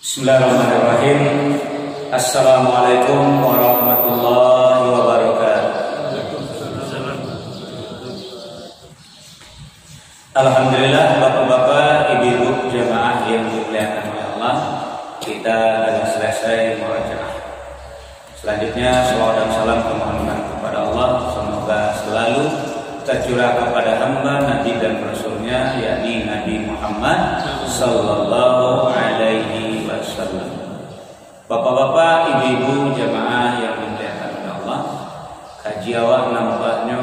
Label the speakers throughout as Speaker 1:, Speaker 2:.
Speaker 1: Bismillahirrahmanirrahim. Assalamualaikum warahmatullahi wabarakatuh. Alhamdulillah, bapak-bapak, ibu-ibu jamaah yang dimuliakan oleh Allah, kita telah selesai murojaah. Selanjutnya salawat dan salam kemohonan kepada Allah, semoga selalu tercurah kepada hamba Nabi dan Rasulnya, yakni Nabi Muhammad sallallahu alaihi wasallam. Bapak-bapak, ibu-ibu jamaah yang dimuliakan oleh Allah, kaji awak nampaknya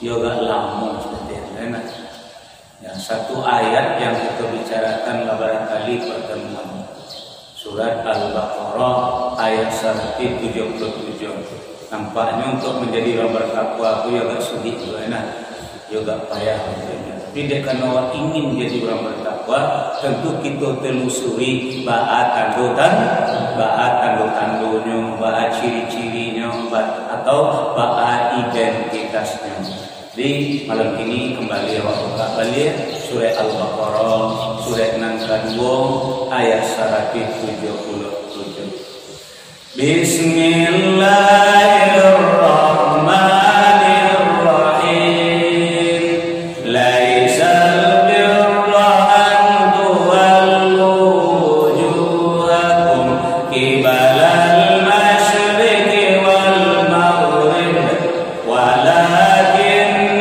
Speaker 1: yoga lamun seperti itu. Ya, satu ayat yang kita bicarakan beberapa kali pertemuan, surat Al-Baqarah ayat 177. Nampaknya untuk menjadi orang bertakwa aku agak sulit juga, juga payah. Tapi karena ingin menjadi orang bertakwa, tentu kita telusuri baat tanduk-tanduknya, baat ciri-cirinya, atau baat identitasnya. Jadi malam ini kembali awak buka balik surah Al-Baqarah surah 62 ayat 177. Bismillahirrahmanirrahim. Laisal birra an tuwallu wujuhakum qibalal masyriqi wal maghrib walakin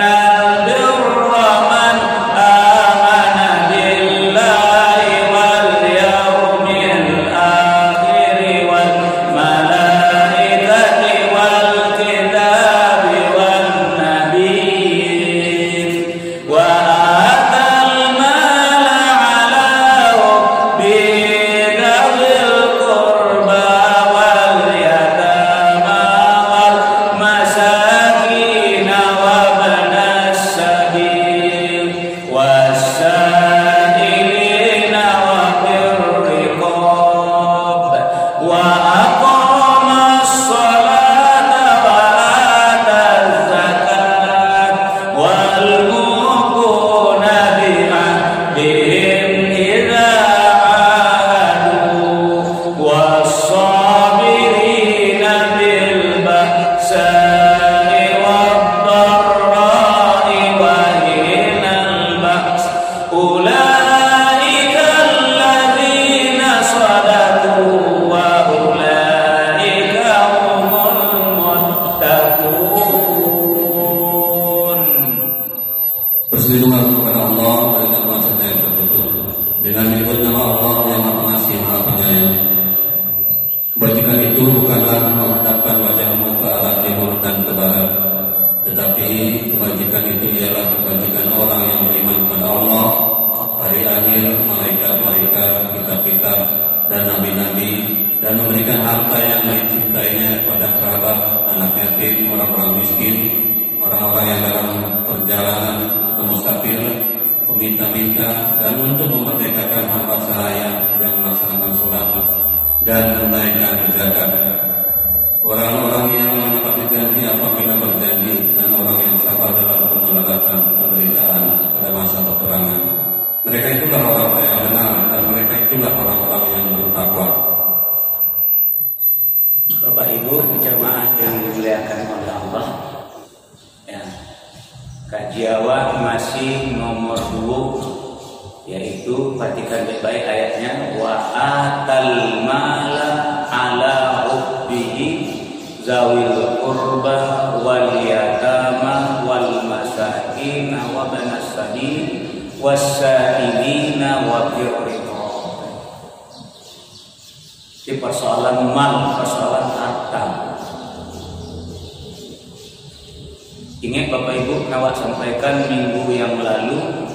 Speaker 1: ingat Bapak Ibu, nawak sampaikan minggu yang lalu,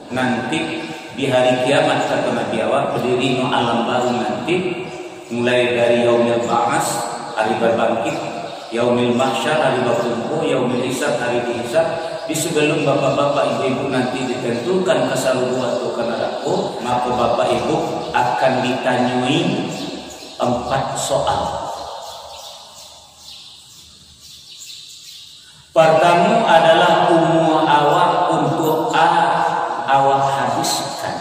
Speaker 1: nanti di hari kiamat kata Nabi awak berdiri no alam baru nanti, mulai dari yaumil ba'as, hari berbangkit, yaumil mahsyar, hari berkumpul, yaumil hisab, hari dihisab. Di sebelum bapak-bapak ibu-ibu nanti ditentukan ke saluruh atau ke neraka, maka bapak ibu akan ditanyai 4 soal. Pertama adalah umur awak untuk awak habiskan.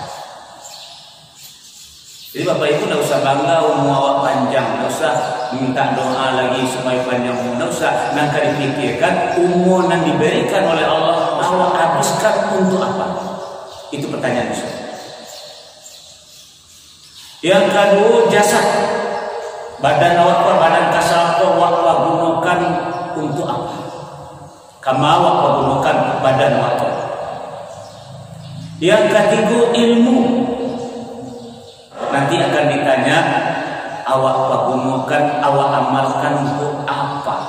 Speaker 1: Jadi tak usah bangga umur awak panjang, tak usah minta doa lagi supaya panjang umur, tak usah. Nak dipikirkan umur yang diberikan oleh Allah, awak habiskan untuk apa? Itu pertanyaan besar. Yang kedua, jasad. Badan awak, badan kasar awak gunakan untuk apa? Kamu awak gunakan badan awak. Yang ketiga, ilmu. Nanti akan ditanya, awak gunakan, awak amalkan untuk apa?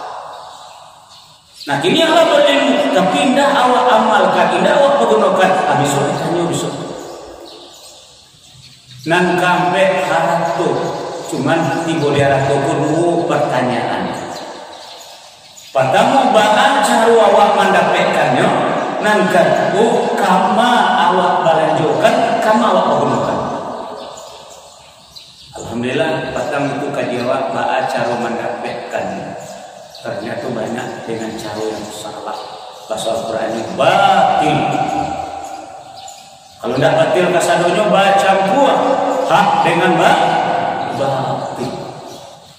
Speaker 1: Nah, kini awak berilmu, tapi tidak awak amalkan, tidak awak gunakan. Besok ditanya besok. Nan kampe haratu, cuman tiba di haratu pun pertanyaan. Pertama, bahan cara awak mendapatkannya, nan kedua, kama awak belanjurkan, kama awak gunakan. Alhamdulillah, pertama itu kajian bahan cara mendapatkannya. Ternyata banyak dengan cara yang salah. Bahasa Al-Quran ini batil. Kalau tidak batil kasadonya baca buah hak dengan batil.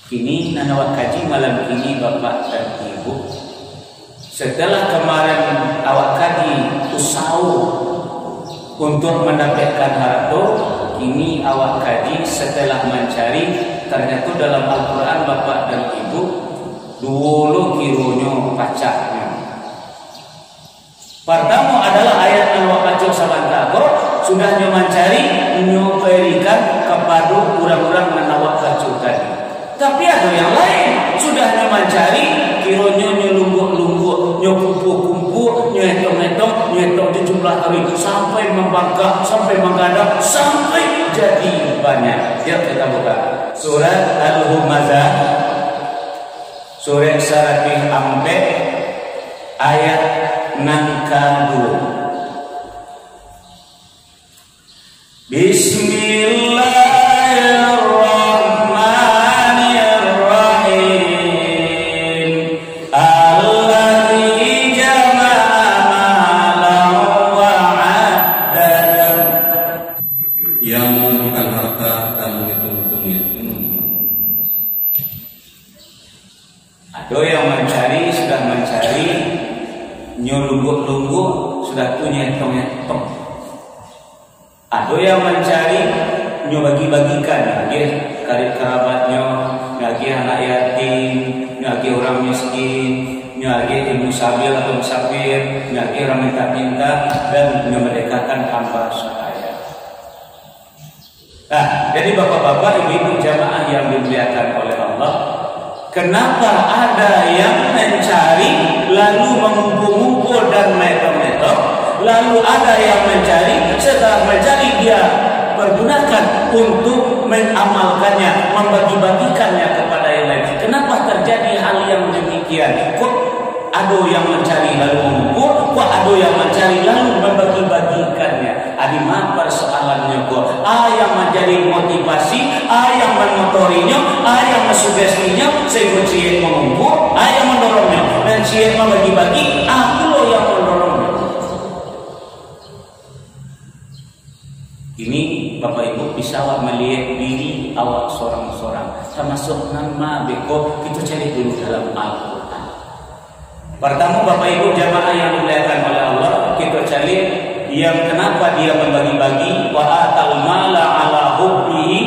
Speaker 1: Kini nanawak kaji malam ini Bapak dan Ibu. Setelah kemarin awak kaji usaha untuk mendapatkan harta, kini awak kaji setelah mencari, ternyata dalam Al-Quran Bapak dan Ibu dulu kirunya pacarnya. Pertama adalah ayat yang awak baca sebentar. Sudah mencari, berikan kepada orang-orang yang awak baca tadi. Tapi ada yang lain, sudah mencari, kironya nyelungguk-lungguk, nyekumpul-kumpul, nyetok-nyetok, nyetok di jumlah kali sampai membangkang, sampai menggadang, sampai jadi banyak. Ya, kita buka surat Al-Humazah, surat Saratih Ambe, ayat 62. Bismillahirrahmanirrahim. Alladzi jama'a malan wa 'addadah.
Speaker 2: Yang mengumpulkan harta dan menghitung-hitungnya.
Speaker 1: Ada yang mencari, sudah mencari, nyelungguk-lungguk, sudah punya hitung-hitung. Ada yang mencari, bagi-bagikan, lagi karib kerabatnya, lagi anak yatim, lagi orang miskin, lagi ibu sabil atau musafir, lagi orang minta-minta, dan memerdekakan hamba sahaya. Nah, jadi bapak-bapak, ibu-ibu jamaah yang dimuliakan oleh Allah, kenapa ada yang mencari lalu mengumpul-ngumpul dan metok-metok? Lalu ada yang mencari, setelah mencari dia pergunakan untuk mengamalkannya, membagi-bagikannya kepada yang lain. Kenapa terjadi hal yang demikian? Kok ada yang mencari lalu mengumpul, kok ada yang mencari lalu membagi-bagikannya? Adimah persoalannya kok. Yang menjadi motivasi, yang memotorinya, yang mensugestinya, sehingga cie mengumpul, yang mendorongnya, dan cie membagi-bagi, aku yang mendorongnya. Ini Bapak Ibu bisa awak melihat diri awak seorang-seorang, termasuk nama beko kita cari dulu dalam Al-Quran. Pertama Bapak Ibu jamaah yang dimuliakan oleh Allah, kita cari yang kenapa dia membagi-bagi wa atal mala ala hubbihi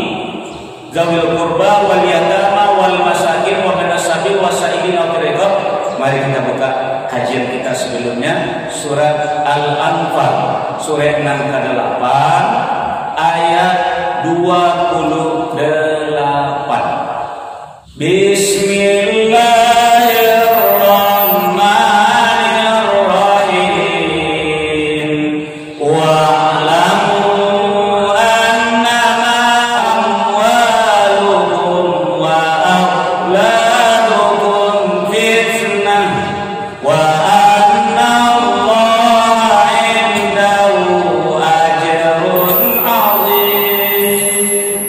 Speaker 1: zawil qurba wal yatama wal masakin wa ibnas sabil wasailin wa riqab. Mari kita buka kajian kita sebelumnya, surat Al-Anfal, surat 6-8 ayat 28. Bismillahirrahmanirrahim. Wa'lamu annama amwalukum wa auladukum fitnah wa anna Allah indahu ajrun azim.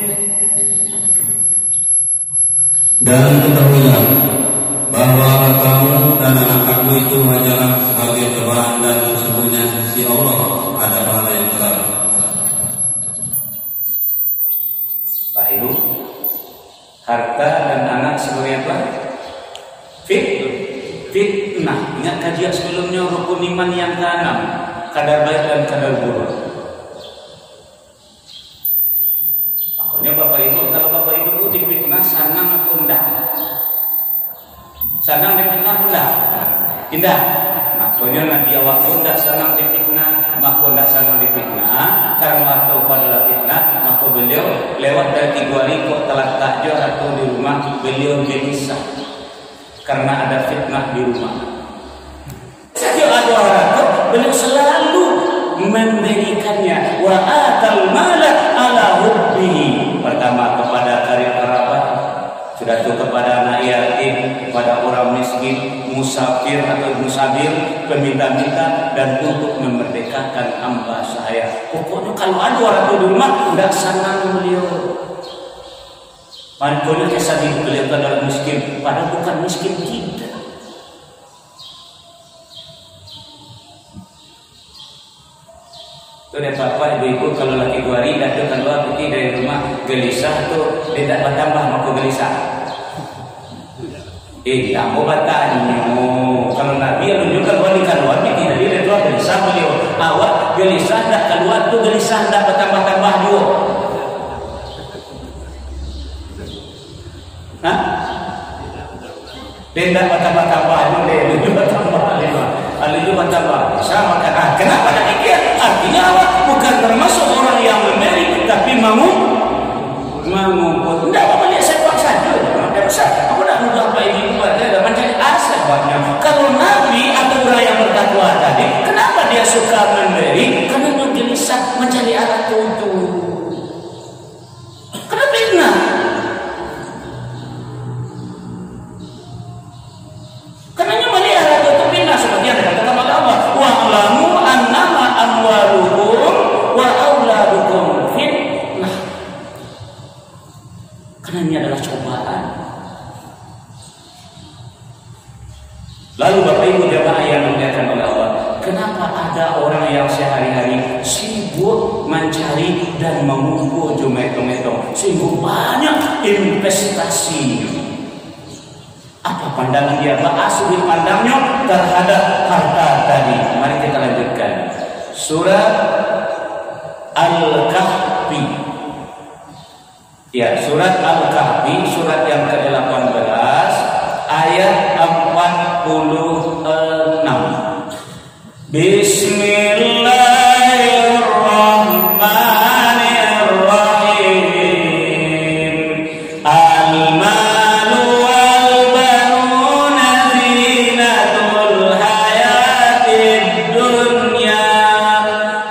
Speaker 1: Fitnah. Ingat kajian sebelumnya rukun iman yang ke-6, kadar baik dan kadar buruk. Makanya Bapak Ibu, kalau Bapak Ibu itu difitnah sanang atau enggak? Sanang difitnah enggak? Tidak. Makanya Nabi waktu enggak sanang difitnah, maka enggak sanang difitnah. Karena waktu pada fitnah, maka beliau lewat dari 3 hari kok telah takjub atau di rumah beliau gelisah karena ada fitnah di rumah. Setiap ada orang itu beliau selalu memberikannya. Wa atal mala ala hubbihi. Pertama kepada karib kerabat, sudah itu kepada anak yatim, kepada orang miskin, musafir atau musabir, peminta-minta, dan untuk memerdekakan hamba saya. Pokoknya kalau ada orang itu di rumah, tidak senang beliau. Manfaatnya kisah itu beliau adalah miskin, padahal bukan miskin kita. Itu deh Bapak Ibu, kalau lagi 2 hari dan keluar pergi dari rumah gelisah tuh tidak bertambah maku gelisah. Kamu bertanya, kalau Nabi yang menunjukkan wanita keluar tidak dia keluar gelisah beliau. Awak gelisah tak keluar tuh gelisah tak bertambah-tambah juga. Hah? Dia tidak bertambah-tambah dia bertambah Aliju bertambah. Sama kata, kenapa demikian? Artinya apa? Bukan termasuk orang yang memberi, tapi mengumpul. Tidak apa lihat sepak saja. Tidak besar. Aku tidak mudah apa ini buat dia mencari asal buatnya. Kalau Nabi atau orang yang bertakwa tadi, kenapa dia suka memberi? Karena dia gelisah mencari alat untuk. Kenapa fitnah? Karena melihat alat untuk fitnah seperti yang dikatakan oleh Allah. Wa'lamu annama amwalukum wa auladukum fitnah. Karena ini adalah cobaan. Lalu Bapak Ibu jamaah yang dimuliakan oleh Allah, kenapa ada orang yang sehari-hari sibuk mencari dan mengumpul jumeto-meto, sibuk banyak investasi? Apa pandangan dia? Apa sudut pandangnya terhadap harta tadi? Mari kita lanjutkan. Surat Al-Kahfi. Ya, surat Al-Kahfi, surat yang ke-18, ayat 46. Bismillahirrahmanirrahim. Al-malu wal banuna zinatul hayatid dunya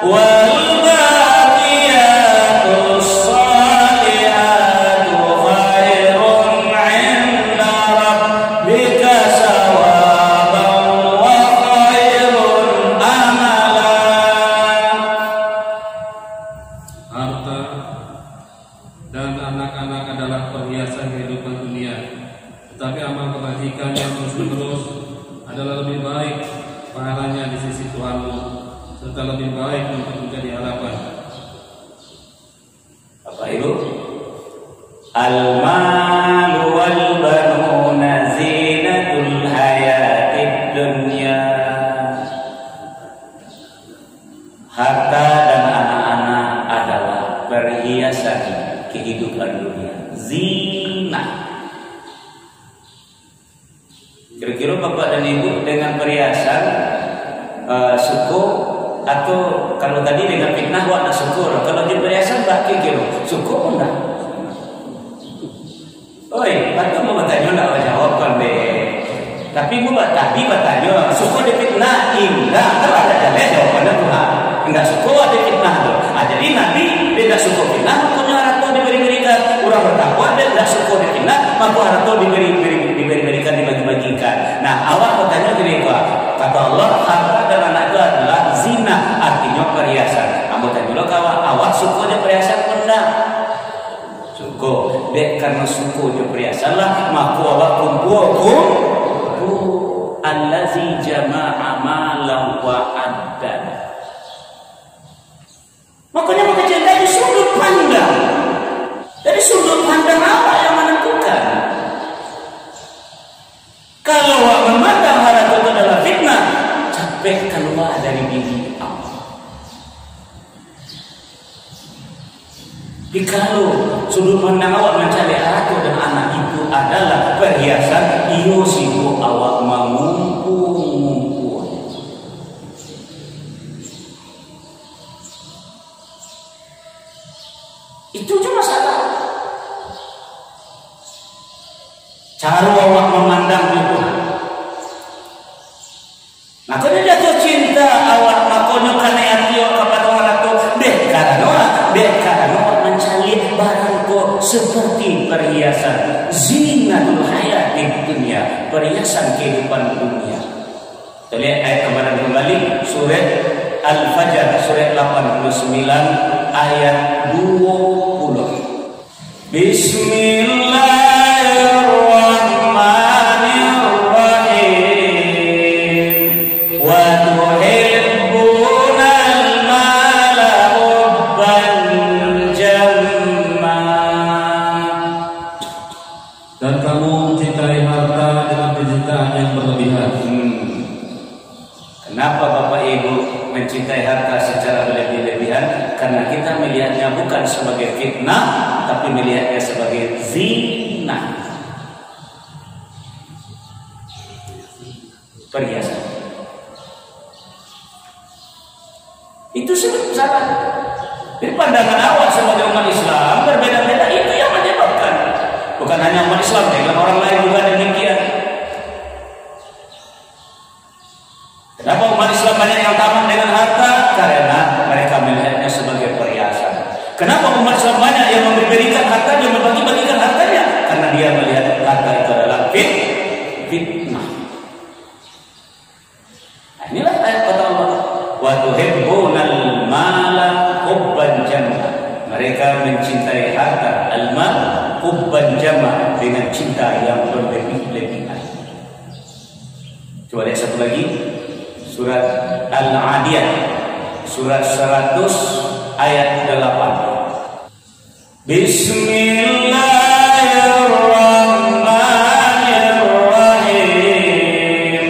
Speaker 1: wal baqiyatus salihatu khairun 'inda rabbika sawaban wa khairun amala.
Speaker 2: Harta dan anak-anak adalah perhiasan kehidupan dunia, tetapi amal kebajikan yang terus-menerus adalah lebih baik pahalanya di sisi Tuhanmu, serta lebih baik untuk menjadi harapan.
Speaker 1: Bapak Ibu, al-malu wal banuna zinatul hayatid dunya. Harta dan anak-anak adalah perhiasan kehidupan dunia. Zina. Kira-kira Bapak dan Ibu dengan perhiasan syukur, atau kalau tadi dengan fitnah wak syukur, kalau di perhiasan baki kira syukur enggak? Oi, bantu mau bertanya enggak jawab kan be. Tapi mau tadi bertanya syukur di fitnah enggak? Kalau ada jalan jawabannya Tuhan. Enggak syukur ada fitnah tuh. Jadi Nabi tidak syukur fitnah, punya harta diberi-berikan. Orang bertakwa dan tidak syukur di fitnah, maka harta diberi-berikan, dibagi-bagikan. Nah, awak bertanya gini Pak, kata Allah harta dan anak itu adalah zina, artinya perhiasan. Kamu tanya dulu kawan, awak syukur di perhiasan enggak? Syukur. Dek karena syukur di perhiasan lah, maka awak kumpul allazi jama'a malan wa addada. Makanya mengajar dari sudut pandang. Dari sudut pandang apa yang menentukan? Kalau memandang harta itu adalah fitnah, capek keluar dari diri Allah. Kalau sudut pandang awak mencari harta dan anak itu adalah perhiasan, iyo sibuk awak mengumpul. Itu cuma salah. Cara awak memandang itu. Makanya jatuh cinta awak makanya karena hati awak kepada orang itu karena awak mencari barang kok seperti perhiasan zinatul hayat di dunia, perhiasan kehidupan dunia. Kita lihat ayat kembali surat Al-Fajr surat 89 ayat 20. Bismillahirrahmanirrahim. Wa tuhibbunal mala hubban jamma.
Speaker 2: Dan kamu mencintai harta dengan kecintaan yang berlebihan.
Speaker 1: Kenapa Bapak Ibu mencintai harta secara berlebih-lebihan? Karena kita melihatnya bukan sebagai fitnah, tapi melihatnya sebagai zina, perhiasan. Itu sebab salah. Jadi pandangan awak sebagai umat Islam berbeda-beda, itu yang menyebabkan. Bukan hanya umat Islam, dengan orang lain juga demikian. Kenapa umat Islam banyak yang tamak dengan harta? Karena mereka melihatnya sebagai perhiasan. Kenapa umat Islam banyak yang memberikan hartanya, membagi-bagikan hartanya? Karena dia melihat harta itu adalah fitnah. Nah, inilah ayat kata Allah. Wa tuhibbunal mala hubban jamma. Mereka mencintai harta al-mal hubban jamma, dengan cinta yang berlebih-lebihan. Coba lihat satu lagi. Surat Al-Adiyah surat 100 ayat 8. Bismillahirrahmanirrahim.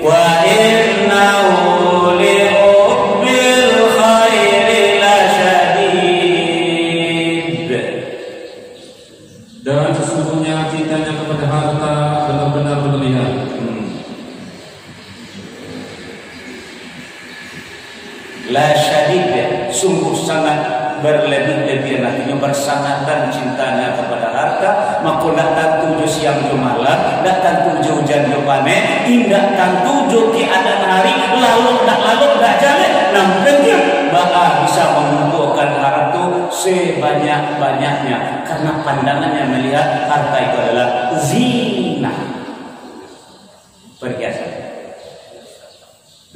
Speaker 1: Wa innahu lihubbil khairi lasyadid.
Speaker 2: Dan sesungguhnya cintanya kepada harta benar-benar berlebihan.
Speaker 1: La syadid, sungguh sangat berlebih-lebihan, artinya bersangatan cintanya kepada harta. Maka nak tantu siang jo malam, nak tantu hujan jo panen, indak tantu jo keadaan hari, lalu dak jalan. Nampaknya bahkan bisa mengumpulkan harta sebanyak-banyaknya, karena pandangannya melihat harta itu adalah zina, perhiasan.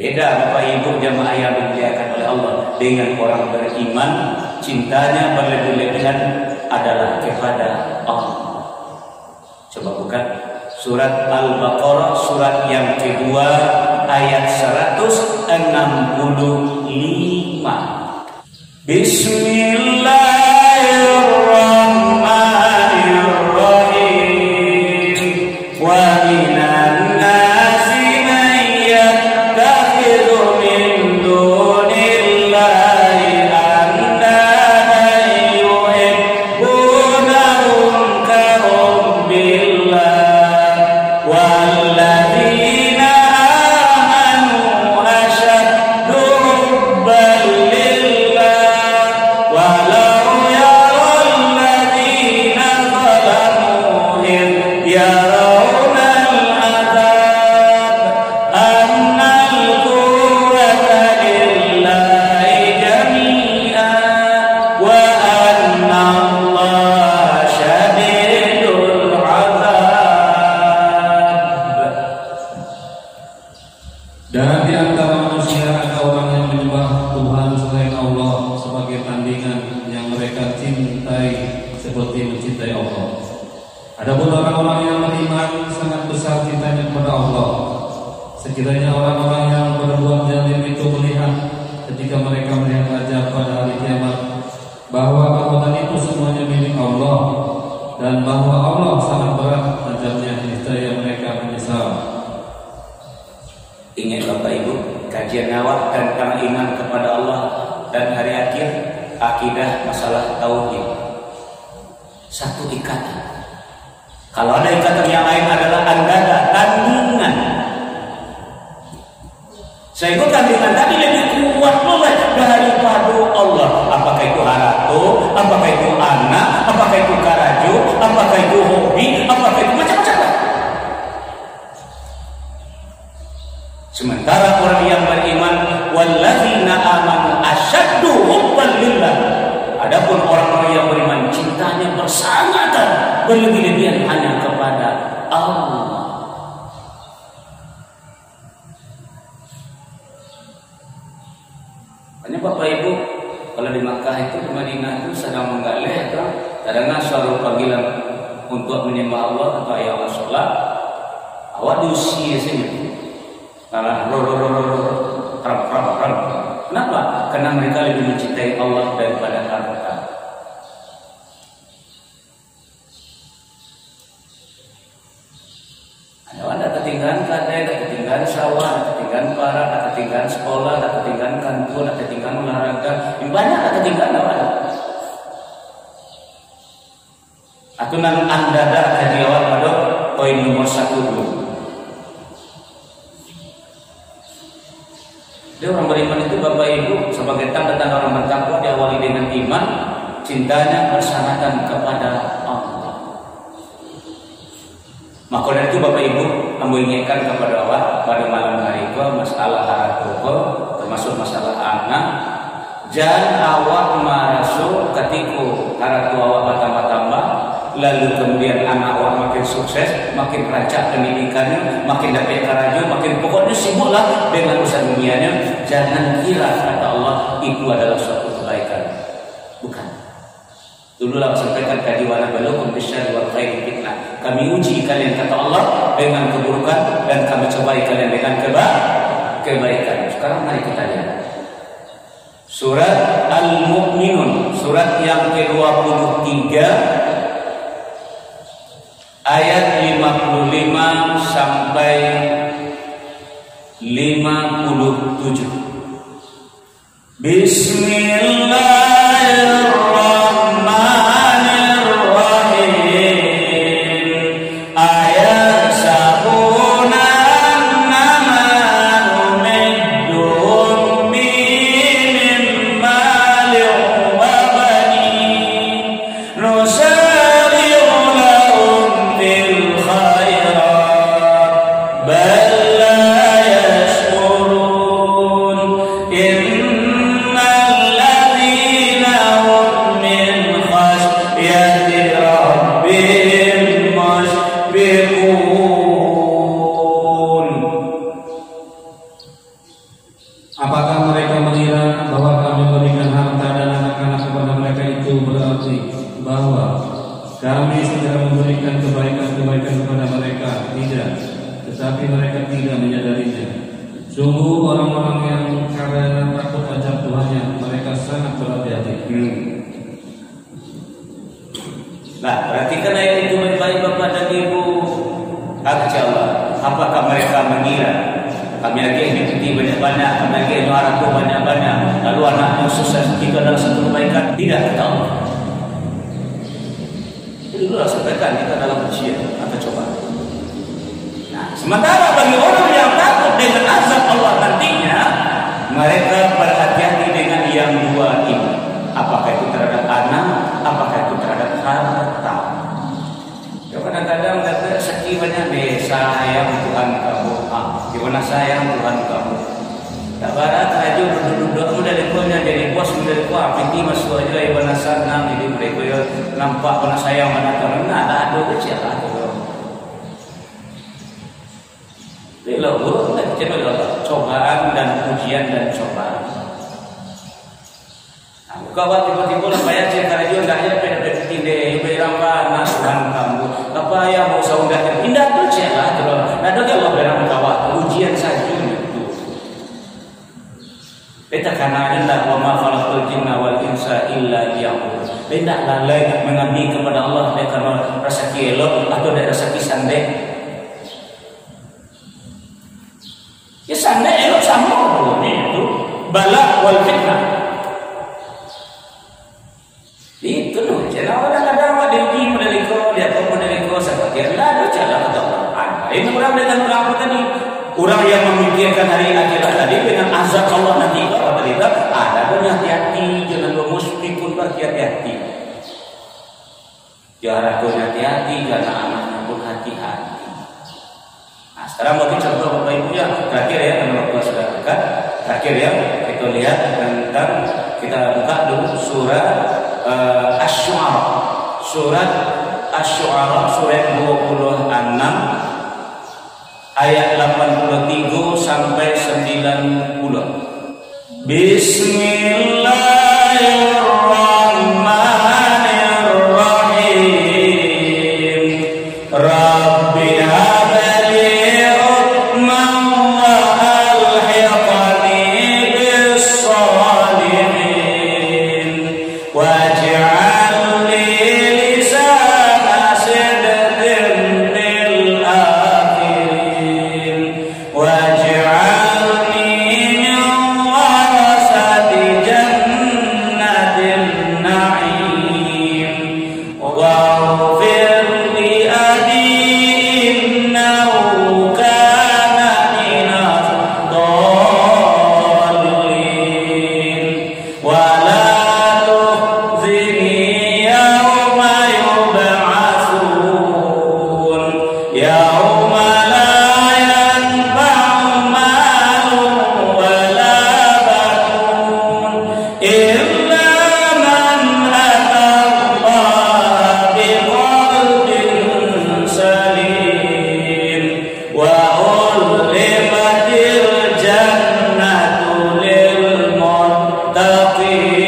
Speaker 1: Beda Bapak Ibu jamaah yang dimuliakan oleh Allah dengan orang beriman, cintanya berlebih-lebihan adalah kepada Allah. Coba buka surat Al-Baqarah surat yang kedua ayat 165. Bismillahirrahmanirrahim. Wa minan
Speaker 2: Dan di antara manusia ada orang yang menyembah Tuhan selain Allah sebagai tandingan yang mereka cintai seperti mencintai Allah. Adapun orang-orang yang beriman sangat besar cintanya kepada Allah. Sekiranya orang-orang yang berbuat zalim itu melihat ketika mereka melihat azab pada hari kiamat bahwa perbuatan itu semuanya milik Allah dan bahwa Allah sangat berat azabnya, niscaya mereka menyesal.
Speaker 1: Ingat Bapak Ibu, kajian awal dan karena iman kepada Allah dan hari akhir, akidah masalah tauhid. Satu ikatan. Kalau ada ikatan yang lain adalah andada, tandingan. Sehingga tandingan tadi lebih kuat oleh daripada Allah. Apakah itu haratu, apakah itu anak, apakah itu karaju, apakah itu hobi, apakah itu macam-macam. Sementara orang yang beriman, walladzina amanu asyaddu hubban lillah. Adapun orang-orang yang beriman, cintanya bersangatan, berlebih-lebihan hanya kepada Allah. Hanya Bapak Ibu, kalau di Makkah itu, di Madinah itu sedang menggalih, kadang-kadang suara panggilan untuk menyembah Allah atau ya Allah sholat, awak diusia sini. Karena kenapa? Karena mereka lebih mencintai Allah daripada harta. Ada ketinggalan kadai, ketinggalan sawah, ketinggalan para, ketinggalan sekolah, ketinggalan kantor, ketinggalan olahraga. Banyak ketinggalan ada. Aku nan anda dah jawab pada poin nomor 1 dulu. Dia orang beriman itu Bapak Ibu sebagai tanda-tanda orang bertakwa diawali dengan iman, cintanya bersangatan kepada Allah. Maka dari itu Bapak Ibu, ambo ingatkan kepada awak pada malam hari itu masalah haratu, termasuk masalah anak. Jangan awak merasuk ketika haratu awak bertambah-tambah, lalu kemudian anak awak makin sukses, makin rancak pendidikannya, makin dapat karaju, makin pokoknya sibuklah dengan urusan dunianya. Jangan kira kata Allah itu adalah suatu kebaikan. Bukan. Dululah sampaikan tadi wala balukum bisyarri wal khairi fitnah. Kami uji kalian kata Allah dengan keburukan dan kami cobai kalian dengan kebaikan. Sekarang mari kita lihat. Surat Al-Mu'minun, surat yang ke-23 ayat 55 sampai 57. Bismillahirrahmanirrahim. Ayat sabuna nama numidduhum min mali wa banin nusari'u lahum fil khairat bal
Speaker 2: apakah mereka mengira bahwa kami memberikan harta dan anak-anak kepada mereka itu berarti bahwa kami segera memberikan kebaikan-kebaikan kepada mereka? Tidak, tetapi mereka tidak menyadarinya. Sungguh orang-orang yang karena takut azab Tuhannya, mereka sangat berhati-hati.
Speaker 1: Nah, perhatikan ayat itu baik-baik Bapak dan Ibu. Allah, apakah mereka mengira kami lagi ini banyak-banyak, kami lagi ini orang tua banyak-banyak, lalu anaknya sukses, itu adalah satu kebaikan? Tidak, kata Allah. Itu dulu sampaikan, itu adalah ujian atau cobaan. Nah, sementara bagi orang yang takut dengan azab Allah nantinya, mereka berhati-hati dengan yang dua ini. Apakah itu terhadap anak, apakah itu terhadap harta. Ya, kadang-kadang kata seki banyak sayang Tuhan kamu, gimana sayang Tuhan kamu. Tak barat aja duduk-duduk dari punya jadi bos dari kuah, pinti masuk aja ibadah sana, jadi mereka ya nampak mana sayang mana kamu, nah ada kecil lah tu. Bila buruk tak kecil cobaan dan ujian dan cobaan. Kawan tiba-tiba lah bayar cerita radio dah ya pada tinde berapa nak Tuhan kamu apa yang mau saudara indah tu celah tu nah dah Allah berang kawan ujian saja itu kita karena adalah wa ma khalaqul jinna wal insa illa liya'budun. Tidak lalai mengabdi kepada Allah karena rasa kielo atau dari rasa kisandek. Ya sana elok sama itu bala wal fitnah. Itu loh, jangan kadang-kadang ada di modeliko, dia pun modeliko seperti ada cara atau apa. Ini orang dengan orang apa tadi? Orang yang memikirkan hari akhirat tadi dengan azab Allah nanti apa tadi? Ada pun hati-hati, jangan bermusbik pun berhati-hati. Jangan pun hati-hati, karena anaknya pun hati-hati. Nah, sekarang mau contoh Bapak Ibu ya, terakhir ya, menurut sudah dekat. Terakhir ya, kita lihat tentang, kita buka dulu surat Asy-Syu'ara. Surat Asy-Syu'ara surat 26 ayat 83 sampai 90. Bismillahirrahmanirrahim. Rabbi habli hukman wa alhiqni bis-shalihin waj'al li lisana sidqin fil akhirin waj'alni min warasati jannatin na'im waghfir li abi innahu kana minas dhalin wa la tukhzini yawma yub'atsun yawma la yanfa'u malun wa la banun illa man atallaha biqalbin salim wa ulfatil jannatu lil muttaqin.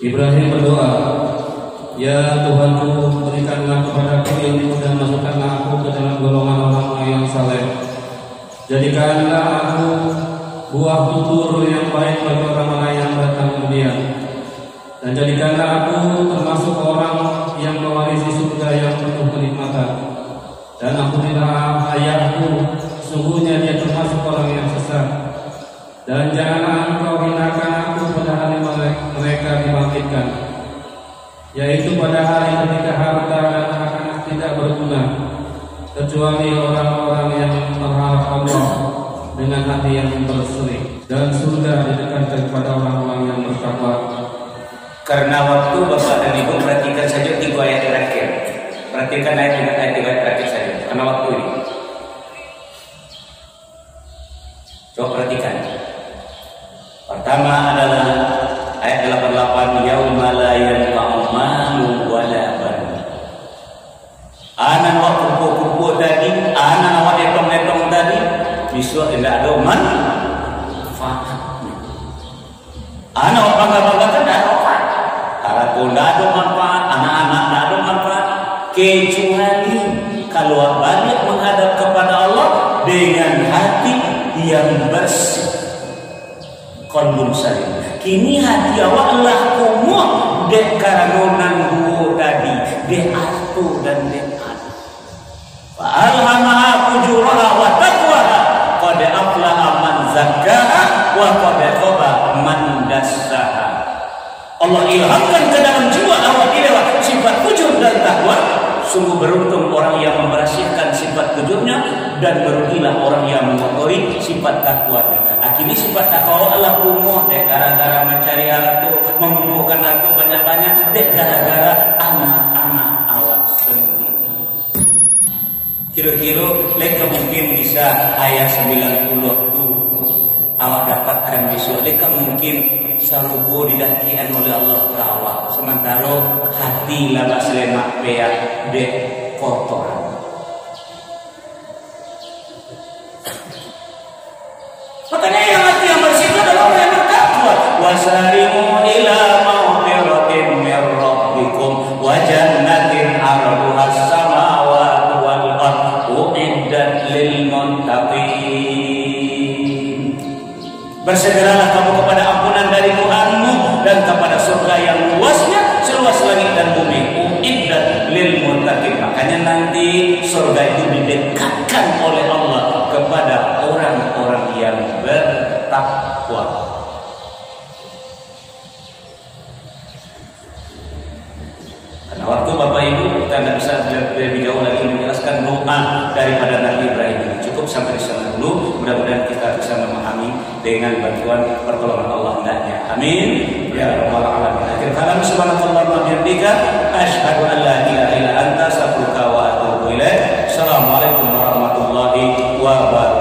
Speaker 2: Ibrahim berdoa, ya Tuhanku, berikanlah kepadaku ilmu dan masukkanlah aku ke dalam golongan orang yang saleh. Jadikanlah aku buah tutur yang baik bagi orang-orang yang datang kemudian. Dan jadikanlah aku termasuk orang yang mewarisi surga yang penuh kenikmatan. Dan ampunilah ayahku, sungguhnya dia termasuk orang yang sesat. Dan janganlah engkau hinakan aku pada hari mereka dibangkitkan, yaitu pada hari ketika harta dan anak-anak tidak berguna, kecuali orang-orang yang berharap Allah dengan hati yang berseri, dan surga didekatkan kepada orang-orang yang bertakwa.
Speaker 1: Karena waktu Bapak dan Ibu perhatikan saja 3 ayat terakhir. Perhatikan ayat terakhir saja. Karena waktu ini. Coba perhatikan. Pertama adalah ayat 88, yauma la yanfa'u malun wala banun. Anan waktu kupu-kupu tadi, anan awak netong-netong tadi, besok tidak ada manfaat. Anak awak bangga-bangga kan tidak ada manfaat. Kalau tidak ada manfaat, anak-anak tidak ada manfaat, kecuali kalau balik menghadap kepada Allah dengan hati yang bersih. Qalbun salim. Kini hati awak lah kumuh dek karangonan gua tadi, dek atur dan dek anu. Fa alhamaha fujuraha wa taqwaha qad aflaha man zakkaha wa qad khaba man dassaha. Allah ilhamkan ke dalam jiwa awak ini sifat fujur dan takwa. Sungguh beruntung orang yang membersihkan sifat fujurnya, dan merugilah orang yang mengotori sifat takwanya. Akhirnya sifat takwa Allah kumuh dek gara-gara mencari harta, mengumpulkan harta banyak-banyak, dek gara-gara anak-anak awak sendiri. Kira-kira leka mungkin bisa ayat 90 tu awak dapatkan besok. Leka mungkin sarubo didakian oleh Allah ta'ala, sementara hati lama selemak beak dek kotor. Makanya yang hati yang bersih itu adalah orang yang bertakwa. Wasarimu ila maghfiratin min rabbikum wa jannatin 'arduhas samawati wal ardu uiddat lil muttaqin. Bersegeralah kamu kepada ampunan dari Tuhanmu dan kepada surga yang luasnya seluas langit dan bumi. Uiddat lil muttaqin, diberikan oleh Allah kepada orang-orang yang bertakwa. Karena waktu Bapak Ibu kita tidak bisa lebih jauh lagi menjelaskan doa daripada Nabi Ibrahim ini. Cukup sampai di sana dulu. Mudah-mudahan kita bisa memahami dengan bantuan pertolongan Allah hendaknya. Amin. Ya Rabbal Alamin. Akhir kalam, subhanallahi wa bihamdika, asyhadu an la ilaha illa anta, astaghfiruka wa atubu ilaik. Assalamualaikum warahmatullahi wabarakatuh.